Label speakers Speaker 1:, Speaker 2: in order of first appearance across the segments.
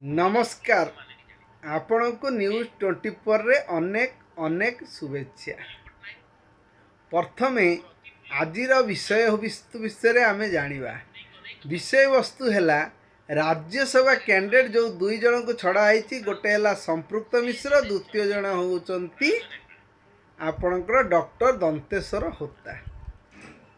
Speaker 1: नमस्कार आपण को न्यूज 24 रे अनेक अनेक शुभेच्छा। प्रथमे आजिर विषय वस्तु विषय आम जाना विषय वस्तु है राज्यसभा कैंडिडेट जो दुई जन को छड़ा है गोटे है संपृक्त मिश्र द्वितीय जन होती आपणकर डॉक्टर दंतेश्वर होता।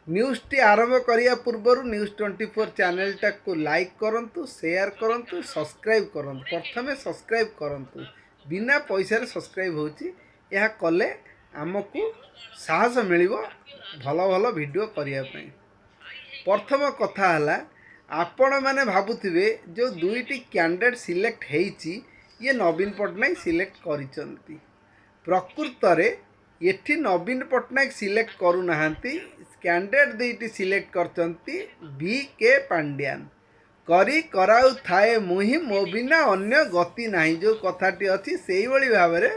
Speaker 1: न्यूज़टी आरंभ करिया पूर्वर न्यूज़ 24 चैनल को लाइक करंतु, शेयर करंतु, सब्सक्राइब करंतु। प्रथमे सब्सक्राइब करंतु, बिना पैसा रे सब्सक्राइब होची। यह कले आमको साहस मिलिबो भल भल वीडियो करिया पई। प्रथम कथा हला आपण माने भाबुथिबे जो दुईटी कैंडिडेट सिलेक्ट हेइची ये नवीन पटनायक सिलेक्ट करिसंती। प्रकृत रे एठी नवीन पटनायक सिलेक्ट करू नाहंती, कैंडिडेट दुईटी सिलेक्ट करचंती बी.के. पांड्यान। करी कराउ थाए मुहि मो बिना अन्य गति नाही जो कथाटी अछि सेही भली भाबरे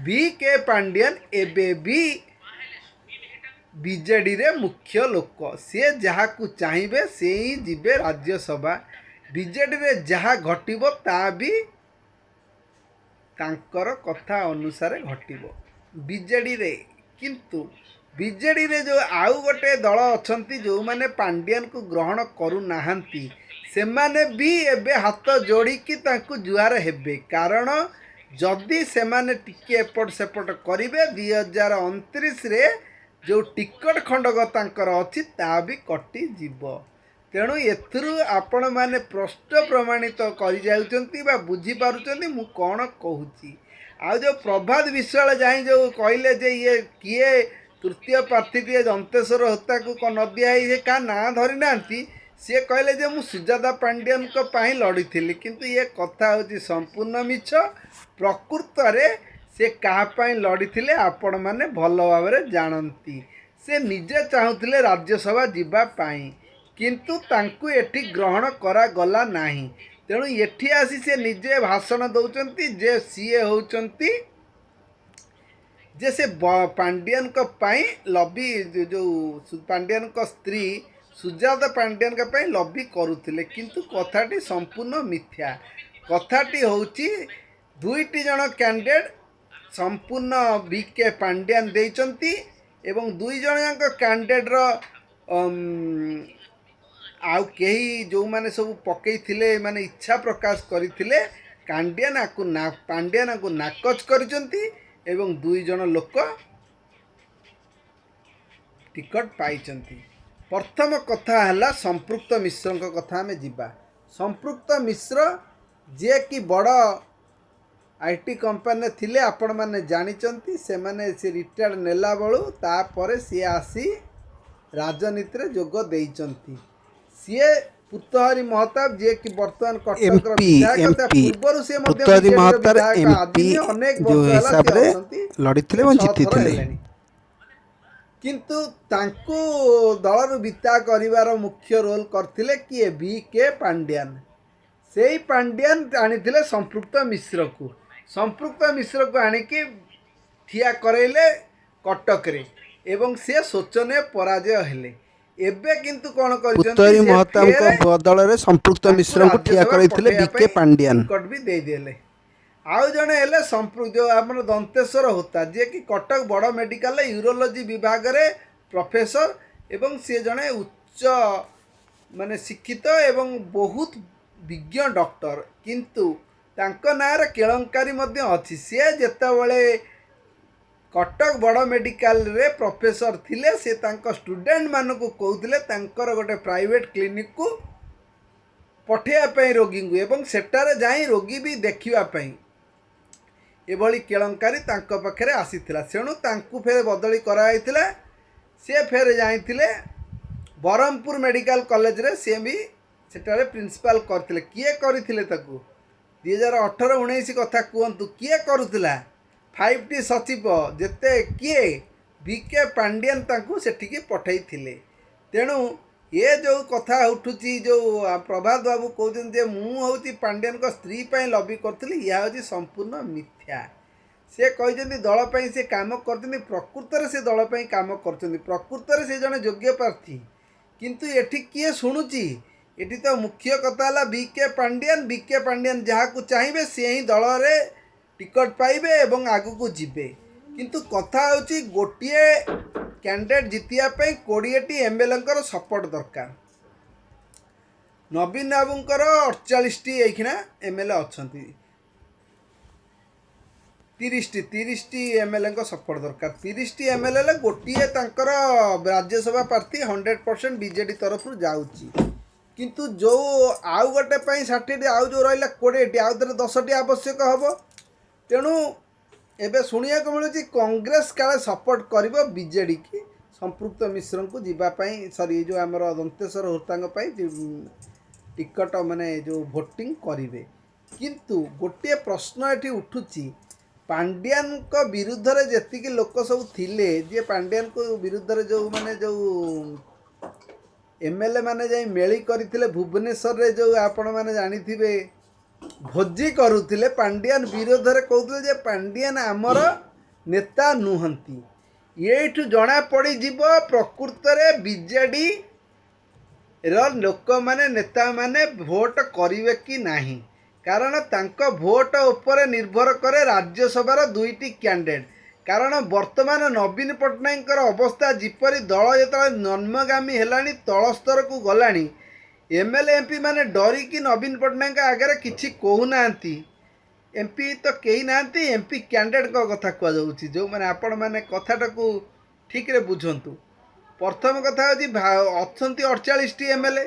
Speaker 1: बी.के. पांड्यान एबे भी बीजेडी रे मुख्य लोक। से जहा को चाहिए से ही जीवे राज्यसभा। बीजेडी रे जहा घटिबो ता भी तांकर कथा अनुसार घटिबो बीजेडी रे। किंतु बीजेडी रे जो आउ गोटे दल अछंती जो माने पांड्यान को ग्रहण करू नाहंती से माने भी एबे हाथ जोड़ी की तांको जुआर हेबे। कारण जदि से माने टिके एपट सेपट करिवे 2029 रे जो टिकट खंडक तांकर अछि ता भी कटि जीवो। तेणु एथुरु आपण माने प्रश्न प्रमाणित करि जाउचंती बा बुझी पारुचंती मु कोन कहूची। आ जो प्रभात विश्वाल जाई जो कहले जे ये किए तृतीय प्रार्थी दंतेश्वर होता को न दिया क्या ना धरी ना सी कहले जे मु सुजाता पांड्यान को पाई लड़ी थी। किंतु ये कथा होची संपूर्ण मिछ। प्रकृत रे से कहाँ लड़ी थे आपण मैंने भल भाव जानती। से निजे चाहूले राज्यसभा जीवाई किंतु तांकु एठी ग्रहण करा गला नाही। तेणु एठी आसी से निजे भाषण दौरान जे सीए होचंती जे से पांड्यान को पाई लॉबी जो पांड्यान को स्त्री सुजाता पांड्यान का पाई लॉबी करुथिले। किंतु कथाटी संपूर्ण मिथ्या। कथाटी होची दुईटी जन कैंडिडेट संपूर्ण बी.के. पांड्यान देइचंती एवं दुई जन जाक कैंडिडेट रो आउ कहीं जो माने सब पकई थिले माने इच्छा प्रकाश करथिले पांड्यान को नाकच करिसंती एवं दुई जन लोक टिकट पाइचंती। प्रथम कथा है संपृक्त मिश्र कथा आम जीवा। संपृक्त मिश्र जे कि बड़ आईटी कंपनी थिले आपण माने जानिचंती। से माने से रिटायर्ड नेला बळू तापर सी आसी राजनीति रे जोग देइचंती। सी पुतहरी महताब जे कि वर्तमान कटक विधायक पूर्व से पुतहरी महताब एमपी जो हिसाब रे लड़ीथिले व जीतिथिले। किंतु तांको दलर विता करिवार मुख्य रोल करथिले कि बी.के. पांड्यान। सेही पांड्यान आनिथिले संपृक्त मिश्र को। संपृक्त मिश्र को आनिकी ठिया करैले कटक रे एवं से शोचनीय पराजय हेले। एबे किंतु कोन
Speaker 2: पुतहरी महताब को बदल रे संपृक्त मिश्र को ठिया करैथिले बी.के. पांड्यान।
Speaker 1: टिकट भी दे देले। आउ जने हेले संपृक्त जो हमर दंतेश्वर होता जे कि कटक बड़ मेडिकल यूरोलॉजी विभाग रे प्रोफेसर एवं से जने उच्च माने शिक्षित एवं बहुत विज्ञ डॉक्टर। किंतु तांको नारे केळंकारी मध्य अछि। से जेतेबेले कटक बड़ मेडिकल रे प्रोफेसर थिले से तांको स्टूडेंट मानकु कहउथिले तांकर गोटे प्राइवेट क्लिनिक को पठेया पई रोगी को एवं सेटारे जाई रोगी भी देखिबा पई एभली केळंकारी तांको पाखरे आसीथिला। सेणु तांकु फेर बदली कराइथिला। से फेर जाइथिले बरहमपुर मेडिकल कॉलेज रे से भी सेटारे प्रिंसिपल करथिले। किए करिथिले ताकु 2018-19 कथा कहतु किए करुथिला 5T सचिव जेते किए बी.के. पांड्यान तांकु सेठिकी पठैथिले। तेणु ये जो कथा उठुची जो प्रभात बाबू कहते जे मु होची पांड्यान को स्त्री पाई लॉबी करथली या होची संपूर्ण मिथ्या। से कहते दल पाई से काम करते प्रकृत रे से दल पाई काम करते प्रकृत रे से जने योग्य प्रार्थी। किंतु एठी किए शुणुची ଏଠି ତ ମୁଖ୍ୟ କଥା ହେଲା ବିକେ ପାଣ୍ଡିଆନ ଯାହାକୁ ଚାହିଁବେ ସିଏ ହିଁ ଦଳରେ ଟିକଟ ପାଇବେ ଏବଂ ଆଗକୁ ଯିବେ। କିନ୍ତୁ କଥା ହେଉଛି ଗୋଟିଏ କ୍ୟାଣ୍ଡିଡେଟ୍ ଜିତିବା ପାଇଁ 20ଟି MLAଙ୍କର ସପୋର୍ଟ ଦରକାର। ନବୀନ ବାବୁଙ୍କର 48ଟି ଏଇଖିଣା MLA ଅଛନ୍ତି। 30ଟି MLAଙ୍କ ସପୋର୍ଟ ଦରକାର। 30ଟି MLA ହେଲେ ଗୋଟିଏ ତାଙ୍କର ରାଜ୍ୟସଭା ପ୍ରାର୍ଥୀ 100% ବିଜେଡ଼ି ତରଫରୁ ଯାଉଛି। କିନ୍ତୁ ଯେଉଁ ଆଉ ଗୋଟେ ପାଇଁ 60ଟି ଆଉ ଯେଉଁ ରହିଲା 20ଟି ଆଉ ଥରେ 10ଟି ଆବଶ୍ୟକ ହେବ। ତେଣୁ ଏବେ ଶୁଣିବାକୁ ମିଳୁଛି କଂଗ୍ରେସ କାଳେ ସପୋର୍ଟ କରିବ ବିଜେଡ଼ି କି ସମ୍ପୃକ୍ତ ମିଶ୍ରଙ୍କୁ ଯିବା ପାଇଁ ଏ ଯେଉଁ ଆମର ଦନ୍ତେଶ୍ୱର ହୋତାଙ୍କ ପାଇଁ ଟିକଟ ମାନେ ଯେଉଁ ଭୋଟିଂ କରିବେ। କିନ୍ତୁ ଗୋଟିଏ ପ୍ରଶ୍ନ ଏଠି ଉଠୁଛି ପାଣ୍ଡିଆନଙ୍କ ବିରୁଦ୍ଧରେ ଯେତିକି ଲୋକ ସବୁ ଥିଲେ ଯିଏ ପାଣ୍ଡିଆନଙ୍କ ବିରୁଦ୍ଧରେ ଯେଉଁ MLA ମାନେ ଯାଇ ମେଳି କରିଥିଲେ ଭୁବନେଶ୍ୱରରେ ଯେଉଁ ଆପଣମାନେ ଜାଣିଥିବେ ଭୋଜି କରୁଥିଲେ ପାଣ୍ଡିଆନ ବିରୋଧରେ କହୁଥିଲେ ଯେ ପାଣ୍ଡିଆନ ଆମର ନେତା ନୁହନ୍ତି। ଏଇଠୁ ଜଣାପଡ଼ିଯିବ ପ୍ରକୃତରେ ବିଜେଡ଼ି ର ଲୋକମାନେ ନେତାମାନେ ଭୋଟ କରିବେ କି ନାହିଁ। କାରଣ ତାଙ୍କ ଭୋଟ ଉପରେ ନିର୍ଭର କରେ ରାଜ୍ୟସଭାର 2ଟି କ୍ୟାଣ୍ଡିଡେଟ୍। କାରଣ ବର୍ତ୍ତମାନ ନବୀନ ପଟ୍ଟନାୟକଙ୍କର ଅବସ୍ଥା ଯେପରି ଦଳ ଯେତେବେଳେ ନିମ୍ନଗାମୀ ହେଲାଣି ତଳ ସ୍ତରକୁ ଗଲାଣି MLA MP ମାନେ ଡରିକି ନବୀନ ପଟ୍ଟନାୟକଙ୍କ ଆଗରେ କିଛି କହୁନାହାନ୍ତି। MP ତ କେହି ନାହାନ୍ତି, MP କ୍ୟାଣ୍ଡିଡେଟ୍ଙ୍କ କଥା କୁହାଯାଉଛି। ଯେଉଁମାନେ ଆପଣମାନେ କଥାଟାକୁ ଠିକ୍ରେ ବୁଝନ୍ତୁ। ପ୍ରଥମ କଥା ହେଉଛି ଅଛନ୍ତି 48ଟି MLA।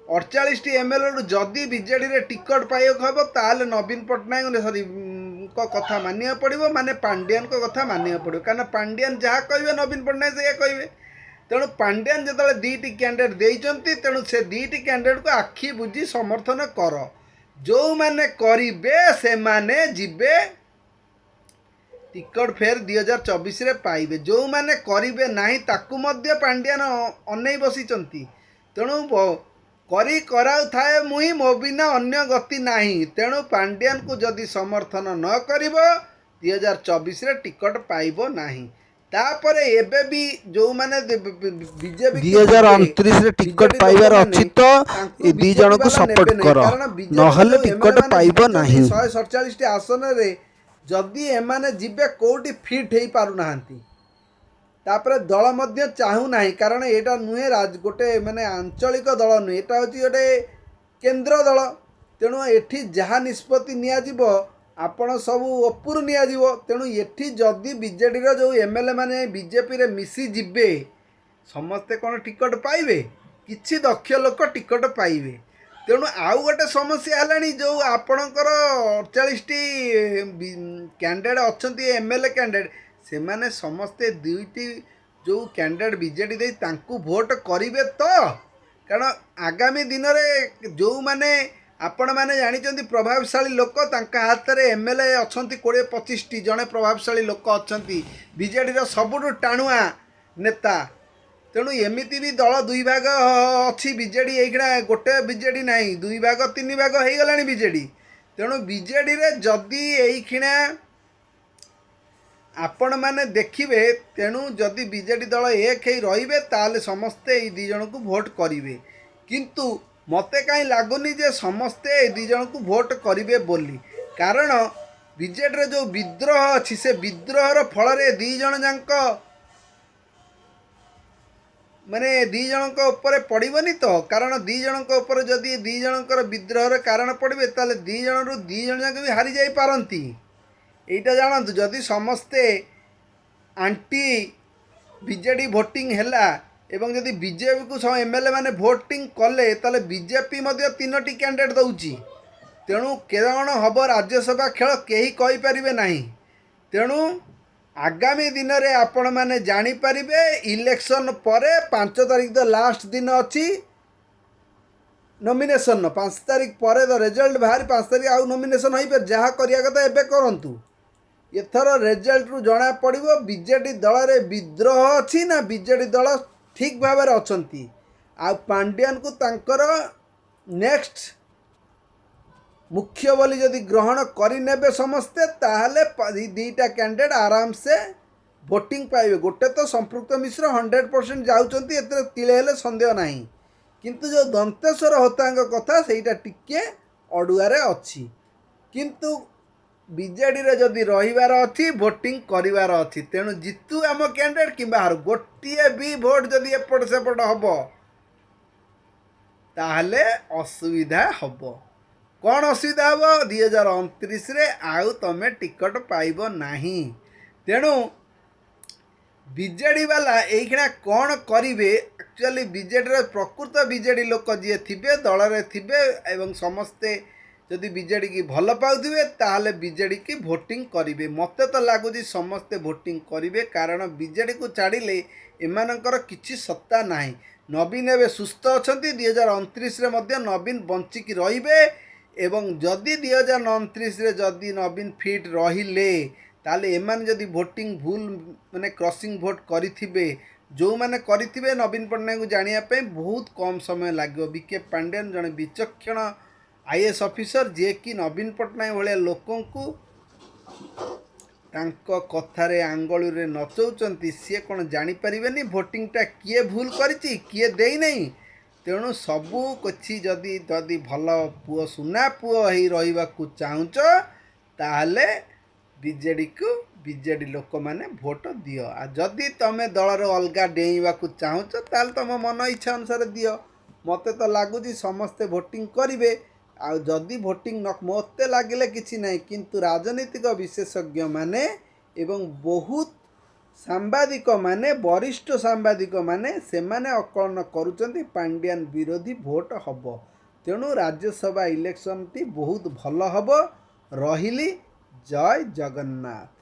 Speaker 1: 48ଟି MLAରୁ ଯଦି ବିଜେଡ଼ିରେ ଟିକଟ ପାଇବାକୁ ହେବ ତାହେଲେ ନବୀନ ପଟ୍ଟନାୟକ କଥା ମାନିବାକୁ ପଡ଼ିବ, ମାନେ ପାଣ୍ଡିଆନଙ୍କ କଥା ମାନିବାକୁ ପଡ଼ିବ। କାରଣ ପାଣ୍ଡିଆନ ଯାହା କହିବେ ନବୀନ ପଟ୍ଟନାୟକ ସେଇଆ କହିବେ। ତେଣୁ ପାଣ୍ଡିଆନ ଯେତେବେଳେ 2ଟି କ୍ୟାଣ୍ଡିଡେଟ୍ ଦେଇଛନ୍ତି ତେଣୁ ସେ 2ଟି କ୍ୟାଣ୍ଡିଡେଟ୍କୁ ଆଖି ବୁଜି ସମର୍ଥନ କର। ଯେଉଁମାନେ କରିବେ ସେମାନେ ଯିବେ ଟିକଟ ଫେର 2024ରେ ପାଇବେ। ଯେଉଁମାନେ କରିବେ ନାହିଁ ତାକୁ ମଧ୍ୟ ପାଣ୍ଡିଆନ ଅନେଇ ବସିଛନ୍ତି। ତେଣୁ କରାଉଥାଏ ମୁହିଁ ମୋ ବିନା ଅନ୍ୟ ଗତି ନାହିଁ। ତେଣୁ ପାଣ୍ଡିଆନକୁ ଯଦି ସମର୍ଥନ ନ କରିବ 2024ରେ ଟିକଟ ପାଇବ ନାହିଁ। ତାପରେ ଏବେ ବି ଯେଉଁମାନେ ବିଜେପି
Speaker 2: 2029ରେ ଟିକଟ ପାଇବାର ଅଛି ତ ଏ ଦି ଜଣଙ୍କୁ ସପୋର୍ଟ କର, ନହେଲେ ଟିକଟ ପାଇବ ନାହିଁ।
Speaker 1: 147ଟି ଆସନରେ ଯଦି ଏମାନେ ଯିବେ କେଉଁଠି ଫିଟ୍ ହେଇପାରୁନାହାନ୍ତି। ତାପରେ ଦଳ ମଧ୍ୟ ଚାହୁଁନାହିଁ, କାରଣ ଏଇଟା ନୁହେଁ ଗୋଟେ ମାନେ ଆଞ୍ଚଳିକ ଦଳ ନୁହେଁ, ଏଇଟା ହେଉଛି ଗୋଟେ କେନ୍ଦ୍ର ଦଳ। ତେଣୁ ଏଠି ଯାହା ନିଷ୍ପତ୍ତି ନିଆଯିବ ଆପଣ ସବୁ ଉପରୁ ନିଆଯିବ। ତେଣୁ ଏଠି ଯଦି ବିଜେଡ଼ିର ଯେଉଁ MLA ମାନେ ବିଜେପିରେ ମିଶିଯିବେ ସମସ୍ତେ କ'ଣ ଟିକଟ ପାଇବେ? କିଛି ଦକ୍ଷ ଲୋକ ଟିକଟ ପାଇବେ। ତେଣୁ ଆଉ ଗୋଟେ ସମସ୍ୟା ହେଲାଣି ଯେଉଁ ଆପଣଙ୍କର 48ଟି କ୍ୟାଣ୍ଡିଡେଟ୍ ଅଛନ୍ତି MLA କ୍ୟାଣ୍ଡିଡେଟ୍, ସେମାନେ ସମସ୍ତେ 2ଟି ଯେଉଁ କ୍ୟାଣ୍ଡିଡେଟ୍ ବିଜେଡ଼ି ଦେଇ ତାଙ୍କୁ ଭୋଟ କରିବେ ତ? କାରଣ ଆଗାମୀ ଦିନରେ ଯେଉଁମାନେ ଆପଣମାନେ ଜାଣିଛନ୍ତି ପ୍ରଭାବଶାଳୀ ଲୋକ ତାଙ୍କ ହାତରେ MLA ଅଛନ୍ତି 20-25ଟି। ଜଣେ ପ୍ରଭାବଶାଳୀ ଲୋକ ଅଛନ୍ତି ବିଜେଡ଼ିର ସବୁଠୁ ଟାଣୁଆ ନେତା। ତେଣୁ ଏମିତି ବି ଦଳ 2 ଭାଗ ଅଛି। ବିଜେଡ଼ି ଏଇଖିଣା ଗୋଟେ ବିଜେଡ଼ି ନାହିଁ, 2 ଭାଗ 3 ଭାଗ ହେଇଗଲାଣି ବିଜେଡ଼ି। ତେଣୁ ବିଜେଡ଼ିରେ ଯଦି ଏଇଖିଣା ଆପଣମାନେ ଦେଖିବେ, ତେଣୁ ଯଦି ବିଜେଡ଼ି ଦଳ ଏକ ହେଇ ରହିବେ ତାହେଲେ ସମସ୍ତେ ଏଇ 2 ଜଣଙ୍କୁ ଭୋଟ କରିବେ। କିନ୍ତୁ ମୋତେ କାହିଁ ଲାଗୁନି ଯେ ସମସ୍ତେ ଏଇ 2 ଜଣଙ୍କୁ ଭୋଟ କରିବେ ବୋଲି। କାରଣ ବିଜେଡ଼ିରେ ଯେଉଁ ବିଦ୍ରୋହ ଅଛି ସେ ବିଦ୍ରୋହର ଫଳରେ 2 ଜଣ ଯାକ ମାନେ 2 ଜଣଙ୍କ ଉପରେ ପଡ଼ିବନି ତ। କାରଣ 2 ଜଣଙ୍କ ଉପରେ ଯଦି 2 ଜଣଙ୍କର ବିଦ୍ରୋହର କାରଣ ପଡ଼ିବେ ତାହେଲେ 2 ଜଣରୁ 2 ଜଣ ଯାକ ବି ହାରି ଯାଇପାରନ୍ତି। এইটা ଜାଣନ୍ତୁ, ଯଦି ସମସ୍ତେ ଆଣ୍ଟି ବିଜେଡ଼ି ଭୋଟିଂ ହେଲା ଏବଂ ଯଦି ବିଜେପିକୁ MLA ମାନେ ଭୋଟିଂ କଲେ ତାହେଲେ ବିଜେପି ମଧ୍ୟ 3ଟି କ୍ୟାଣ୍ଡିଡେଟ୍ ଦେଉଛି। ତେଣୁ କ'ଣ ହେବ ରାଜ୍ୟସଭା ଖେଳ କେହି କହିପାରିବେ ନାହିଁ। ତେଣୁ ଆଗାମୀ ଦିନରେ ଆପଣମାନେ ଜାଣିପାରିବେ ଇଲେକ୍ସନ୍ ପରେ 5 ତାରିଖ ତ ଲାଷ୍ଟ ଦିନ ଅଛି ନୋମିନେସନ୍। 5 ତାରିଖ ପରେ ତ ରେଜଲ୍ଟ ବାହାରି 5 ତାରିଖ ଆଉ ନୋମିନେସନ୍ ହୋଇପାରେ। ଯାହା କରିବା କଥା ଏବେ କରନ୍ତୁ। ଏଥର ରେଜଲ୍ଟରୁ ଜଣାପଡ଼ିବ ବିଜେଡ଼ି ଦଳରେ ବିଦ୍ରୋହ ଅଛି ନା ବିଜେଡ଼ି ଦଳ ଠିକ୍ ଭାବରେ ଅଛନ୍ତି। ଆଉ ପାଣ୍ଡିଆନକୁ ତାଙ୍କର ନେକ୍ସଟ ମୁଖ୍ୟ ବୋଲି ଯଦି ଗ୍ରହଣ କରିନେବେ ସମସ୍ତେ ତାହେଲେ 2ଟା କ୍ୟାଣ୍ଡିଡେଟ୍ ଆରାମସେ ଭୋଟିଂ ପାଇବେ। ଗୋଟେ ତ ସମ୍ପୃକ୍ତ ମିଶ୍ର 100% ଯାଉଛନ୍ତି, ଏଥିରେ ତିଳେ ହେଲେ ସନ୍ଦେହ ନାହିଁ। କିନ୍ତୁ ଯେଉଁ ଦନ୍ତେଶ୍ୱର ହୋତାଙ୍କ କଥା ସେଇଟା ଟିକେ ଅଡ଼ୁଆରେ ଅଛି। କିନ୍ତୁ ବିଜେଡ଼ିରେ ଯଦି ରହିବାର ଅଛି ଭୋଟିଂ କରିବାର ଅଛି। ତେଣୁ ଜିତୁ ଆମ କ୍ୟାଣ୍ଡିଡେଟ୍ କିମ୍ବା ହାରୁ ଗୋଟିଏ ବି ଭୋଟ୍ ଯଦି ଏପଟ ସେପଟ ହେବ ତାହେଲେ ଅସୁବିଧା ହେବ। କ'ଣ ଅସୁବିଧା ହେବ? 2029ରେ ଆଉ ତୁମେ ଟିକଟ ପାଇବ ନାହିଁ। ତେଣୁ ବିଜେଡ଼ି ବାଲା ଏଇଖିଣା କ'ଣ କରିବେ? ଆକ୍ଚୁଆଲି ବିଜେଡ଼ିର ପ୍ରକୃତ ବିଜେଡ଼ି ଲୋକ ଯିଏ ଥିବେ ଦଳରେ ଥିବେ ଏବଂ ସମସ୍ତେ ଯଦି ବିଜେଡ଼ିକି ଭଲ ପାଉଥିବେ ତାହେଲେ ବିଜେଡ଼ିକି ଭୋଟିଂ କରିବେ। ମୋତେ ତ ଲାଗୁଛି ସମସ୍ତେ ଭୋଟିଂ କରିବେ, କାରଣ ବିଜେଡ଼ିକୁ ଛାଡ଼ିଲେ ଏମାନଙ୍କର କିଛି ସତ୍ତା ନାହିଁ। ନବୀନ ଏବେ ସୁସ୍ଥ ଅଛନ୍ତି, 2029ରେ ମଧ୍ୟ ନବୀନ ବଞ୍ଚିକି ରହିବେ ଏବଂ ଯଦି 2029ରେ ଯଦି ନବୀନ ଫିଟ୍ ରହିଲେ ତାହେଲେ ଏମାନେ ଯଦି ଭୋଟିଂ ଭୁଲ ମାନେ କ୍ରସିଂ ଭୋଟ୍ କରିଥିବେ, ଯେଉଁମାନେ କରିଥିବେ ନବୀନ ପଟ୍ଟନାୟକଙ୍କୁ ଜାଣିବା ପାଇଁ ବହୁତ କମ୍ ସମୟ ଲାଗିବ। ବିକେ ପାଣ୍ଡିଆନ ଜଣେ ବିଚକ୍ଷଣ IAS ଅଫିସର ଯିଏକି ନବୀନ ପଟ୍ଟନାୟକ ଭଳିଆ ଲୋକଙ୍କୁ ତାଙ୍କ କଥାରେ ଆଙ୍ଗୁଳିରେ ନଚଉଛନ୍ତି। ସିଏ କ'ଣ ଜାଣିପାରିବେନି ଭୋଟିଂଟା କିଏ ଭୁଲ କରିଛି କିଏ ଦେଇନାହିଁ? ତେଣୁ ସବୁ କିଛି ଯଦି ଭଲ ପୁଅ ସୁନା ପୁଅ ହେଇ ରହିବାକୁ ଚାହୁଁଛ ତାହେଲେ ବିଜେଡ଼ିକୁ ବିଜେଡ଼ି ଲୋକମାନେ ଭୋଟ୍ ଦିଅ। ଆଉ ଯଦି ତୁମେ ଦଳର ଅଲଗା ଡେଇଁବାକୁ ଚାହୁଁଛ ତାହେଲେ ତୁମ ମନ ଇଚ୍ଛା ଅନୁସାରେ ଦିଅ। ମୋତେ ତ ଲାଗୁଛି ସମସ୍ତେ ଭୋଟିଂ କରିବେ। ଆଉ ଯଦି ଭୋଟିଂ ମୋତେ ଲାଗିଲେ କିଛି ନାହିଁ, କିନ୍ତୁ ରାଜନୈତିକ ବିଶେଷଜ୍ଞମାନେ ଏବଂ ବହୁତ ସାମ୍ବାଦିକମାନେ ବରିଷ୍ଠ ସାମ୍ବାଦିକମାନେ ସେମାନେ ଆକଳନ କରୁଛନ୍ତି ପାଣ୍ଡିଆନ ବିରୋଧୀ ଭୋଟ୍ ହେବ। ତେଣୁ ରାଜ୍ୟସଭା ଇଲେକ୍ସନଟି ବହୁତ ଭଲ ହେବ। ରହିଲି, ଜୟ ଜଗନ୍ନାଥ।